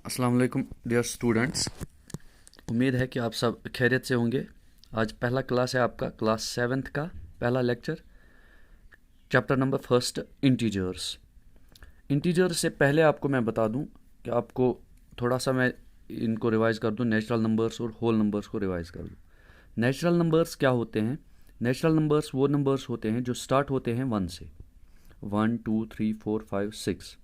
अस्सलाम वालेकुम dear students. उम्मीद है कि आप सब खैरियत से होंगे। आज पहला क्लास है आपका, क्लास 7th का पहला lecture, chapter number first, integers. Integers से पहले आपको मैं बता दूं कि आपको थोड़ा सा मैं इनको रिवाइज़ कर दूं, नेचुरल नंबर्स और होल नंबर्स को रिवाइज़ कर दूं। नेचुरल नंबर्स क्या होते हैं? नेचुरल नंबर्स वो नंबर्स होते हैं जो स्टार्ट होते हैं 1 से, 1 2 3 4 5 6,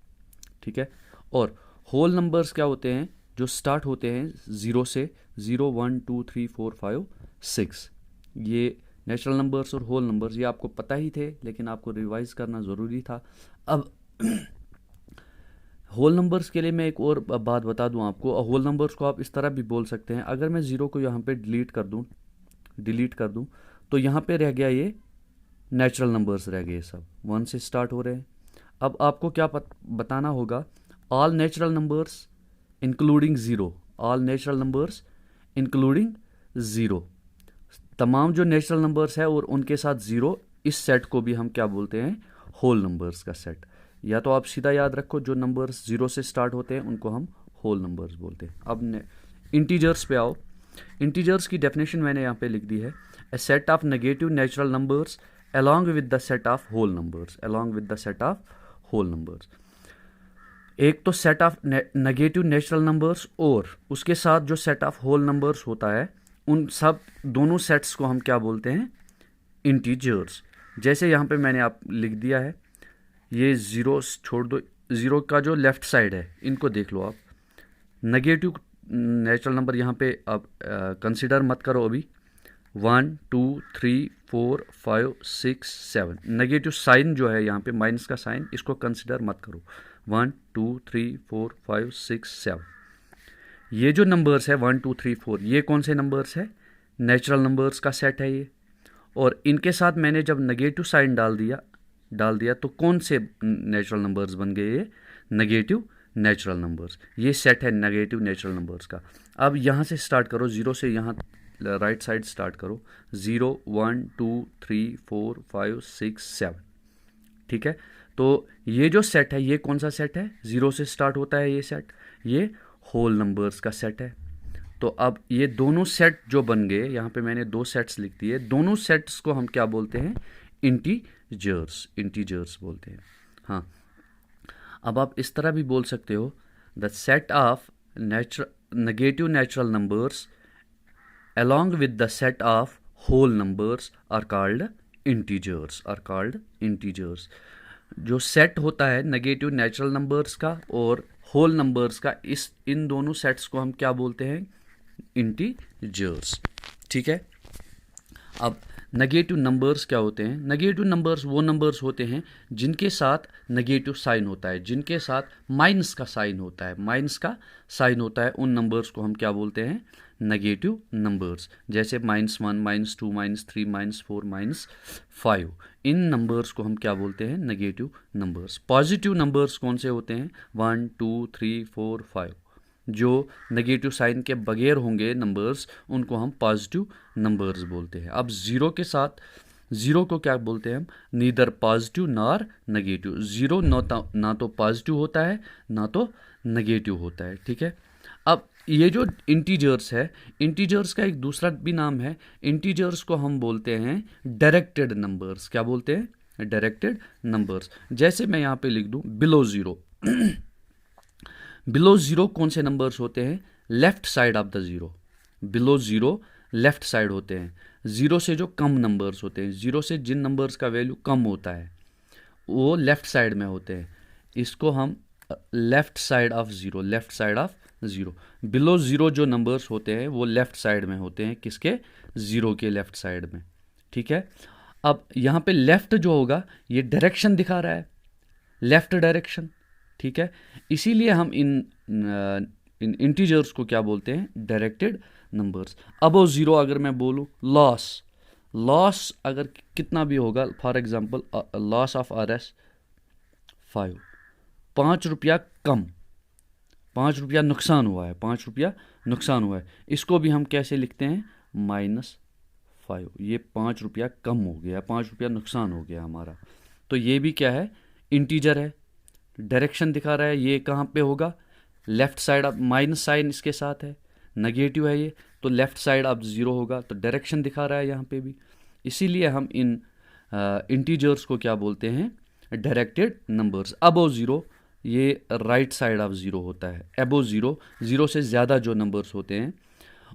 ठीक है। और होल नंबर्स क्या होते हैं? जो स्टार्ट होते हैं 0 से, 0 1 2 3 4 5 6। ये नेचुरल नंबर्स और होल नंबर्स ये आपको पता ही थे, लेकिन आपको रिवाइज करना ज़रूरी था। अब होल नंबर्स के लिए मैं एक और बात बता दूं आपको। होल नंबर्स को आप इस तरह भी बोल सकते हैं, अगर मैं 0 को यहाँ पे डिलीट कर दूं तो यहाँ पे रह गया ये नेचुरल नंबर्स रह गए, सब 1 से स्टार्ट हो रहे हैं। अब आपको क्या बताना होगा? All natural numbers including zero, all natural numbers including zero, तमाम जो नेचुरल नंबर्स है और उनके साथ ज़ीरो, इस सेट को भी हम क्या बोलते हैं? होल नंबर्स का सेट। या तो आप सीधा याद रखो, जो नंबर्स 0 से स्टार्ट होते हैं उनको हम होल नंबर्स बोलते हैं। अब इंटीजर्स पे आओ। इंटीजर्स की डेफिनेशन मैंने यहाँ पे लिख दी है, a set of negative natural numbers along with the set of whole numbers, along with the set of whole numbers। एक तो set of negative natural numbers और उसके साथ जो सेट ऑफ होल नंबर्स होता है, उन सब दोनों सेट्स को हम क्या बोलते हैं? इंटीजर्स। जैसे यहाँ पे मैंने आप लिख दिया है, ये ज़ीरो छोड़ दो, ज़ीरो का जो लेफ्ट साइड है इनको देख लो आप। नेगेटिव नेचुरल नंबर यहाँ पे आप कंसिडर मत करो अभी। 1 2 3 4 5 6 7, नेगेटिव साइन जो है यहाँ पे, माइनस का साइन, इसको कंसिडर मत करो। 1 2 3 4 5 6 7, ये जो नंबर्स है 1 2 3 4, ये कौन से नंबर्स है? नेचुरल नंबर्स का सेट है ये। और इनके साथ मैंने जब नेगेटिव साइन डाल दिया तो कौन से नेचुरल नंबर्स बन गए? ये नेगेटिव नेचुरल नंबर्स। ये सेट है नेगेटिव नेचुरल नंबर्स का। अब यहाँ से स्टार्ट करो, 0 से यहाँ राइट साइड स्टार्ट करो, 0 1 2 3 4 5 6 7, ठीक है। तो ये जो सेट है, ये कौन सा सेट है? 0 से स्टार्ट होता है ये सेट, ये होल नंबर्स का सेट है। तो अब ये दोनों सेट जो बन गए, यहाँ पे मैंने दो सेट्स लिख दिए, दोनों सेट्स को हम क्या बोलते हैं? इंटीजर्स बोलते हैं। हाँ, अब आप इस तरह भी बोल सकते हो, the set of negative natural numbers along with the set of whole numbers are called integers। जो सेट होता है नेगेटिव नेचुरल नंबर्स का और होल नंबर्स का, इन दोनों सेट्स को हम क्या बोलते हैं? इंटीजर्स, ठीक है। अब नेगेटिव नंबर्स क्या होते हैं? नेगेटिव नंबर्स वो नंबर्स होते हैं जिनके साथ नेगेटिव साइन होता है, जिनके साथ माइनस का साइन होता है, उन नंबर्स को हम क्या बोलते हैं? Negative numbers. जैसे -1 -2 -3 -4 -5, इन नंबर्स को हम क्या बोलते हैं? Negative numbers. पॉजिटिव नंबर्स कौन से होते हैं? 1 2 3 4 5, जो नेगेटिव साइन के बगैर होंगे नंबर्स, उनको हम पॉजिटिव नंबर्स बोलते हैं। अब ज़ीरो के साथ, ज़ीरो को क्या बोलते हैं हम? Neither positive nor negative. Zero ना तो पॉजिटिव होता है ना तो नेगेटिव होता है, ठीक है। अब ये जो इंटीजर्स है, इंटीजर्स का एक दूसरा भी नाम है, इंटीजर्स को हम बोलते हैं डायरेक्टेड नंबर्स। क्या बोलते हैं? Directed numbers. जैसे मैं यहाँ पे लिख दूँ बिलो ज़ीरो। बिलो ज़ीरो कौन से नंबर्स होते हैं? Left side of the zero. Below zero left side होते हैं। ज़ीरो से जो कम नंबर्स होते हैं, ज़ीरो से जिन नंबर्स का वैल्यू कम होता है, वो लेफ्ट साइड में होते हैं। इसको हम left side of zero. Below zero जो नंबर्स होते हैं वो लेफ्ट साइड में होते हैं। किसके? ज़ीरो के लेफ्ट साइड में, ठीक है। अब यहाँ पे लेफ्ट जो होगा, ये डायरेक्शन दिखा रहा है, लेफ्ट डायरेक्शन, ठीक है। इसीलिए हम इन इंटीजर्स को क्या बोलते हैं? Directed numbers. अबो ज़ीरो अगर मैं बोलूँ, लॉस अगर कितना भी होगा, for example loss of RS 5, 5 रुपया कम, 5 रुपया नुकसान हुआ है, 5 रुपया नुकसान हुआ है, इसको भी हम कैसे लिखते हैं? -5। ये 5 रुपया कम हो गया, 5 रुपया नुकसान हो गया हमारा। तो ये भी क्या है? इंटीजर है, डायरेक्शन दिखा रहा है। ये कहाँ पे होगा? लेफ्ट साइड अब माइनस साइन इसके साथ है, नेगेटिव है ये, तो लेफ्ट साइड अब 0 होगा, तो डायरेक्शन दिखा रहा है यहाँ पे भी। इसीलिए हम इन इंटीजर्स को क्या बोलते हैं, डायरेक्टेड नंबर्स। अबव 0 ये राइट साइड ऑफ 0 होता है, अबव 0 0 से ज़्यादा जो नंबर्स होते हैं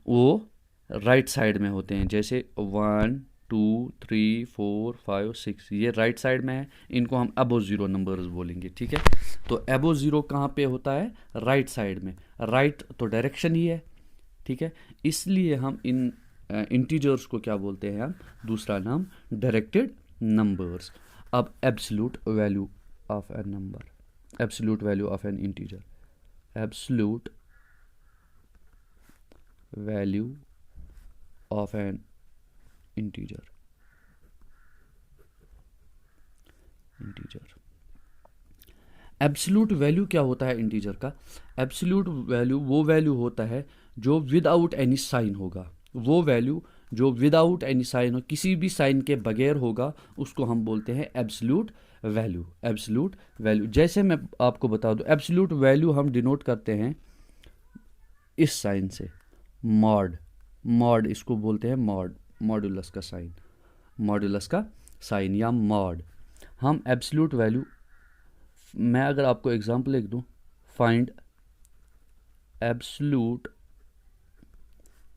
वो राइट साइड में होते हैं, जैसे 1 2 3 4 5 6 ये राइट साइड में है, इनको हम अबव 0 नंबर्स बोलेंगे, ठीक है। तो अबव 0 कहाँ पे होता है, राइट साइड में, राइट तो डायरेक्शन ही है, ठीक है। इसलिए हम इन इंटीजर्स को क्या बोलते हैं, हम दूसरा नाम डायरेक्टेड नंबर्स। अब absolute value of A number, absolute value of N integer, absolute value of N integer, absolute value क्या होता है इंटीजर का, एब्सोल्यूट वैल्यू वो वैल्यू होता है जो विदाउट एनी साइन होगा, वो वैल्यू जो विदाउट एनी साइन हो, किसी भी साइन के बगैर होगा, उसको हम बोलते हैं एब्सोल्यूट वैल्यू। एब्सोल्यूट वैल्यू जैसे मैं आपको बता दूं, एब्सोल्यूट वैल्यू हम डिनोट करते हैं इस साइन से, मॉड, मॉड इसको बोलते हैं मॉड, मॉड्यूलस का साइन, मॉड्यूलस का साइन या मॉड। हम एब्सोल्यूट वैल्यू, मैं अगर आपको एग्जांपल लिख दूं, find absolute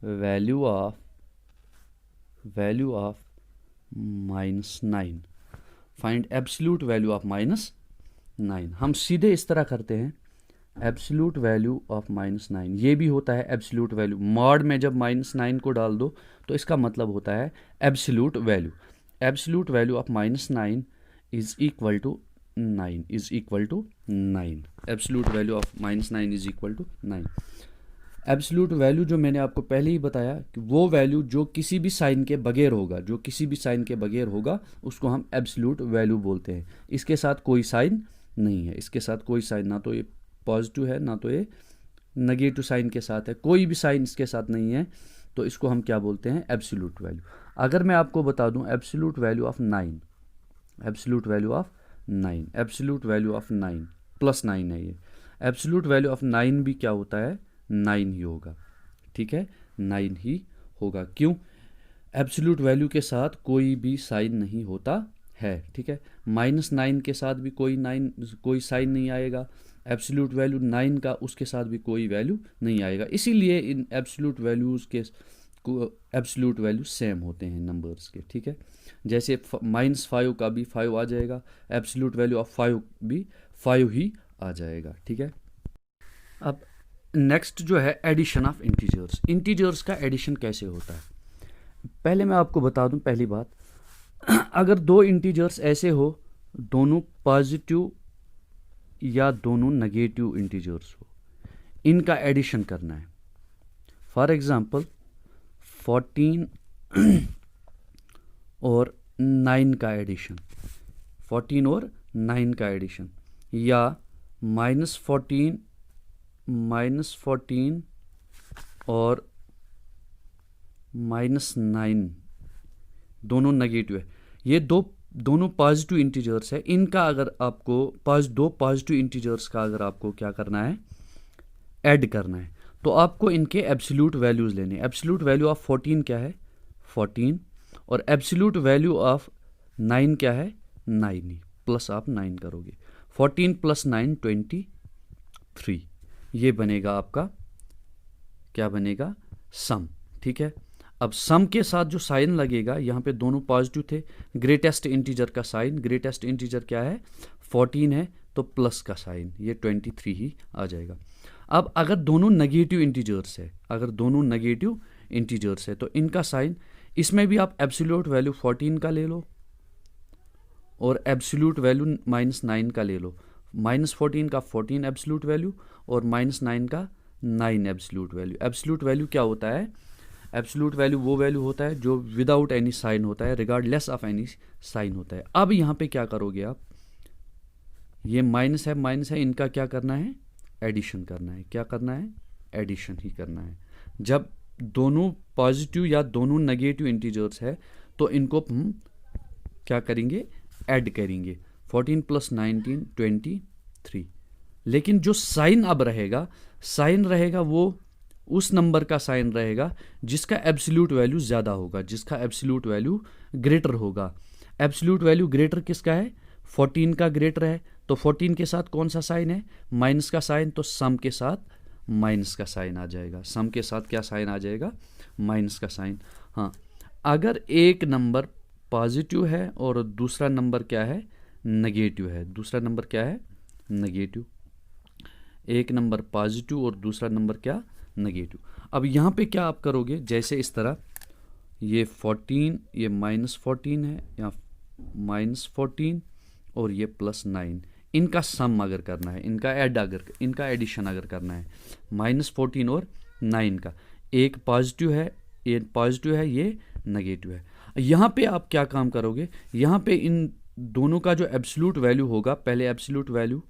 value of -9, find absolute value of -9। हम सीधे इस तरह करते हैं, एब्सोल्यूट वैल्यू ऑफ -9, ये भी होता है एब्सोल्यूट वैल्यू। मॉड में जब -9 को डाल दो तो इसका मतलब होता है absolute value. Absolute value of -9 is equal to 9, is equal to 9। Absolute value of -9 is equal to 9। Absolute value जो मैंने आपको पहले ही बताया कि वो वैल्यू जो किसी भी साइन के बगैर होगा, जो किसी भी साइन के बगैर होगा, उसको हम एब्सोल्यूट वैल्यू बोलते हैं। इसके साथ कोई साइन नहीं है, इसके साथ कोई साइन, ना तो ये पॉजिटिव है ना तो ये नेगेटिव साइन के साथ है, कोई भी साइन इसके साथ नहीं है, तो इसको हम क्या बोलते हैं, एब्सोल्यूट वैल्यू। अगर मैं आपको बता दूं absolute value of 9, absolute value of 9, absolute value of 9 +9 है ये, एब्सोल्यूट वैल्यू ऑफ 9 भी क्या होता है, 9 ही होगा, ठीक है, 9 ही होगा। क्यों, एब्सोल्यूट वैल्यू के साथ कोई भी साइन नहीं होता है, ठीक है। -9 के साथ भी कोई साइन नहीं आएगा, एब्सोल्यूट वैल्यू 9 का उसके साथ भी कोई वैल्यू नहीं आएगा। इसीलिए इन एब्सोल्यूट वैल्यूज़ के एब्सोल्यूट वैल्यू सेम होते हैं नंबर्स के, ठीक है। जैसे -5 का भी 5 आ जाएगा, एब्सोल्यूट वैल्यू ऑफ 5 भी 5 ही आ जाएगा, ठीक है। अब नेक्स्ट जो है एडिशन ऑफ इंटीजर्स, इंटीजर्स का एडिशन कैसे होता है। पहले मैं आपको बता दूं पहली बात, अगर दो इंटीजर्स ऐसे हो, दोनों पॉजिटिव या दोनों नेगेटिव इंटीजर्स हो, इनका एडिशन करना है। फॉर एग्जांपल 14 और 9 का एडिशन, 14 और 9 का एडिशन, या -14 और -9 दोनों नेगेटिव है। ये दोनों पॉजिटिव इंटीजर्स है, इनका अगर आपको दो पॉजिटिव इंटीजर्स का अगर आपको क्या करना है, ऐड करना है, तो आपको इनके एब्सोल्यूट वैल्यूज लेने। एब्सोल्यूट वैल्यू ऑफ 14 क्या है, 14, और एब्सोल्यूट वैल्यू ऑफ 9 क्या है, 9 ही, प्लस आप 9 करोगे, 14 + 9 23, ये बनेगा आपका, क्या बनेगा, सम, ठीक है। अब सम के साथ जो साइन लगेगा, यहाँ पे दोनों पॉजिटिव थे, ग्रेटेस्ट इंटीजर का साइन, ग्रेटेस्ट इंटीजर क्या है, 14 है, तो प्लस का साइन, ये 23 ही आ जाएगा। अब अगर दोनों नेगेटिव इंटीजर्स है, अगर दोनों नेगेटिव इंटीजर्स है, तो इनका साइन, इसमें भी आप एब्सोल्यूट वैल्यू 14 का ले लो और एब्सोल्यूट वैल्यू -9 का ले लो। -14 का 14 एब्सोल्यूट वैल्यू और -9 का 9 एब्सोल्यूट वैल्यू। एब्सोल्यूट वैल्यू क्या होता है, एब्सोल्यूट वैल्यू वो वैल्यू होता है जो विदाउट एनी साइन होता है, रिगार्डलेस ऑफ एनी साइन होता है। अब यहाँ पे क्या करोगे आप, ये माइनस है, इनका क्या करना है, एडिशन करना है। क्या करना है, एडिशन ही करना है। जब दोनों पॉजिटिव या दोनों नेगेटिव इंटीजर्स है, तो इनको हम क्या करेंगे, ऐड करेंगे। 14 + 19 23। लेकिन जो साइन अब रहेगा, साइन रहेगा वो उस नंबर का साइन रहेगा जिसका एब्सोल्यूट वैल्यू ज़्यादा होगा, जिसका एब्सोल्यूट वैल्यू ग्रेटर होगा। एब्सोल्यूट वैल्यू ग्रेटर किसका है? 14 का ग्रेटर है, तो 14 के साथ कौन सा साइन है? माइनस का साइन, तो सम के साथ माइनस का साइन आ जाएगा। सम के साथ क्या साइन आ जाएगा? माइनस का साइन। हाँ, अगर एक नंबर पॉजिटिव है और दूसरा नंबर क्या है? नेगेटिव है। दूसरा नंबर क्या है? नेगेटिव। एक नंबर पॉजिटिव और दूसरा नंबर क्या? नेगेटिव। अब यहाँ पे क्या आप करोगे? जैसे इस तरह, ये 14, ये -14 है, या -14 और ये +9, इनका सम अगर करना है, इनका एडिशन अगर करना है, -14 और 9 का, एक पॉजिटिव है, ये पॉजिटिव है, ये नेगेटिव है। यहाँ पे आप क्या काम करोगे? यहाँ पे इन दोनों का जो एब्सोल्यूट वैल्यू होगा, पहले एब्सोल्यूट वैल्यू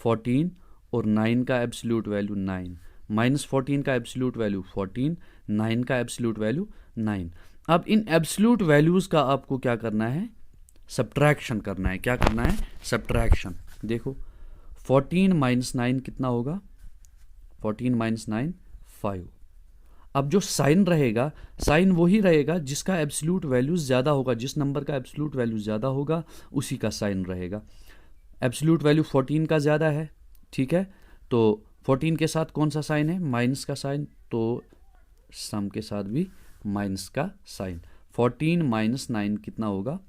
14 और 9 का एब्सोल्यूट वैल्यू 9, -14 का एब्सोल्यूट वैल्यू 14, 9 का एब्सोल्यूट वैल्यू 9। अब इन एब्सोल्यूट वैल्यूज का आपको क्या करना है? सब्ट्रैक्शन करना है। क्या करना है? सब्ट्रैक्शन। देखो 14 - 9 कितना होगा? 14 - 9 5। अब जो साइन रहेगा, साइन वही रहेगा जिसका एब्सोल्यूट वैल्यू ज़्यादा होगा, जिस नंबर का एब्सोल्यूट वैल्यू ज़्यादा होगा उसी का साइन रहेगा। एब्सोल्यूट वैल्यू 14 का ज़्यादा है, ठीक है, तो 14 के साथ कौन सा साइन है? माइनस का साइन, तो सम के साथ भी माइनस का साइन। 14 - 9 कितना होगा?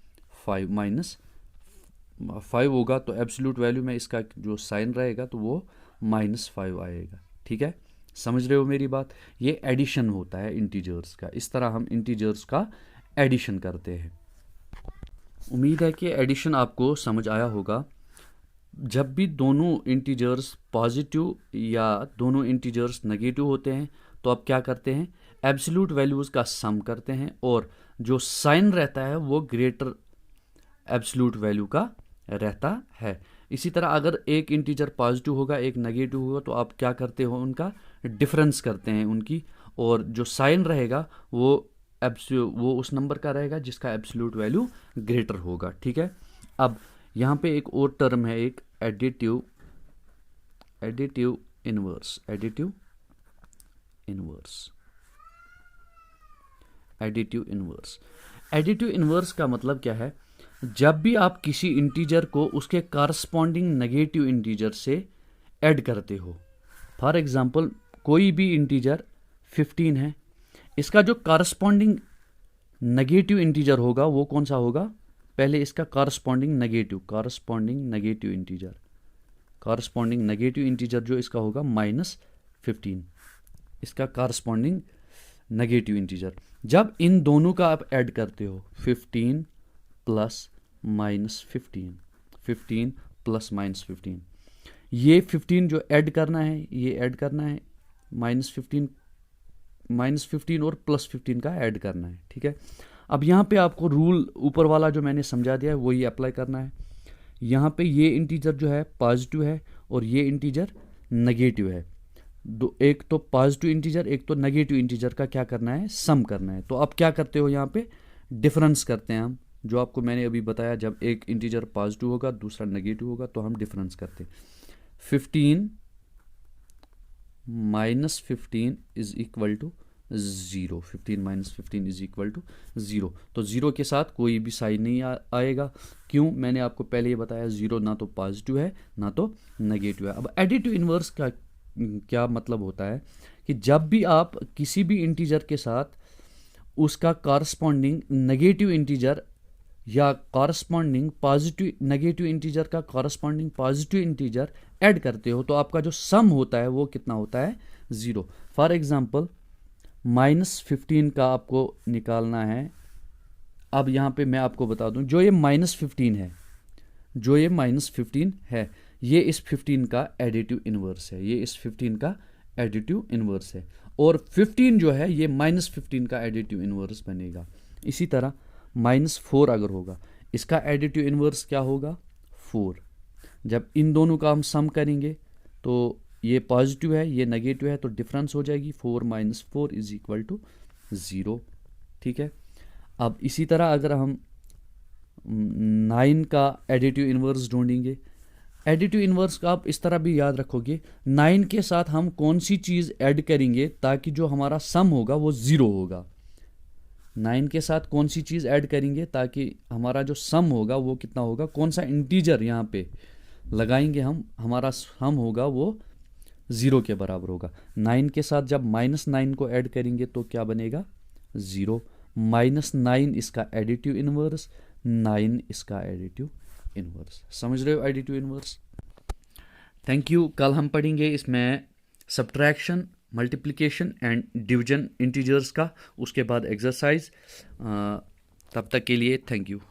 5 -5 होगा, तो एब्सोल्यूट वैल्यू में इसका जो साइन रहेगा तो वो -5 आएगा। ठीक है, समझ रहे हो मेरी बात? ये एडिशन होता है इंटीजर्स का। इस तरह हम इंटीजर्स का एडिशन करते हैं। उम्मीद है कि एडिशन आपको समझ आया होगा। जब भी दोनों इंटीजर्स पॉजिटिव या दोनों इंटीजर्स नेगेटिव होते हैं तो आप क्या करते हैं? एब्सोल्यूट वैल्यूज का सम करते हैं और जो साइन रहता है वो ग्रेटर एब्सोल्यूट वैल्यू का रहता है। इसी तरह अगर एक इंटीजर पॉजिटिव होगा, एक नेगेटिव होगा, तो आप क्या करते हो? उनका डिफरेंस करते हैं उनकी, और जो साइन रहेगा वो उस नंबर का रहेगा जिसका एब्सोल्यूट वैल्यू ग्रेटर होगा। ठीक है, अब यहाँ पे एक और टर्म है, एक एडिटिव इनवर्स। एडिटिव इनवर्स का मतलब क्या है? जब भी आप किसी इंटीजर को उसके कॉरस्पॉन्डिंग नेगेटिव इंटीजर से ऐड करते हो, फॉर एग्जांपल कोई भी इंटीजर 15 है, इसका जो कॉरस्पॉन्डिंग नेगेटिव इंटीजर होगा वो कौन सा होगा? पहले इसका कॉरस्पॉन्डिंग नेगेटिव इंटीजर जो इसका होगा -15, इसका कॉरस्पॉन्डिंग नेगेटिव इंटीजर। जब इन दोनों का आप ऐड करते हो, 15 + -15, 15 + -15, ये 15 जो ऐड करना है, ये ऐड करना है, -15 और +15 का ऐड करना है। ठीक है, अब यहाँ पे आपको रूल ऊपर वाला जो मैंने समझा दिया है वही अप्लाई करना है। यहाँ पे ये इंटीजर जो है पॉजिटिव है और ये इंटीजर नेगेटिव है। एक तो पॉजिटिव इंटीजर, एक तो नेगेटिव इंटीजर का क्या करना है? सम करना है। तो आप क्या करते हो? यहाँ पे डिफरेंस करते हैं हम, जो आपको मैंने अभी बताया। जब एक इंटीजर पॉजिटिव होगा, दूसरा नेगेटिव होगा, तो हम डिफरेंस करते हैं। 15 - 15 is equal to 0। 15 - 15 is equal to 0। तो 0 के साथ कोई भी साइन नहीं आएगा। क्यों? मैंने आपको पहले ये बताया, 0 ना तो पॉजिटिव है ना तो नेगेटिव है। अब एडिटिव इनवर्स का क्या मतलब होता है कि जब भी आप किसी भी इंटीजर के साथ उसका कॉरस्पॉन्डिंग नेगेटिव इंटीजर या कॉरस्पॉन्डिंग पॉजिटिव नेगेटिव इंटीजर का कॉरस्पॉन्डिंग पॉजिटिव इंटीजर ऐड करते हो, तो आपका जो सम होता है वो कितना होता है? 0। फॉर एग्जांपल -15 का आपको निकालना है। अब यहाँ पे मैं आपको बता दूं, जो ये -15 है, ये इस 15 का एडिटिव इनवर्स है। ये इस 15 का एडिटिव इनवर्स है, और 15 जो है ये -15 का एडिटिव इनवर्स बनेगा। इसी तरह -4 अगर होगा, इसका एडिटिव इनवर्स क्या होगा? 4। जब इन दोनों का हम सम करेंगे तो ये पॉजिटिव है, ये नेगेटिव है, तो डिफरेंस हो जाएगी 4 - 4 इज इक्वल टू 0। ठीक है, अब इसी तरह अगर हम 9 का एडिटिव इनवर्स ढूंढेंगे, एडिटिव इन्वर्स का आप इस तरह भी याद रखोगे, 9 के साथ हम कौन सी चीज़ ऐड करेंगे ताकि जो हमारा सम होगा वो ज़ीरो होगा। 9 के साथ कौन सी चीज़ ऐड करेंगे ताकि हमारा जो सम होगा वो कितना होगा, कौन सा इंटीजर यहाँ पे लगाएंगे हम, हमारा सम होगा वो ज़ीरो के बराबर होगा। 9 के साथ जब -9 को ऐड करेंगे तो क्या बनेगा, ज़ीरो। -9 इसका एडिटिव इन्वर्स, 9 इसका एडिटिव इन्वर्स। समझ रहे हो एडिटिव इन्वर्स? Thank you. कल हम पढ़ेंगे इसमें subtraction, multiplication and division integers का, उसके बाद एक्सरसाइज। तब तक के लिए थैंक यू।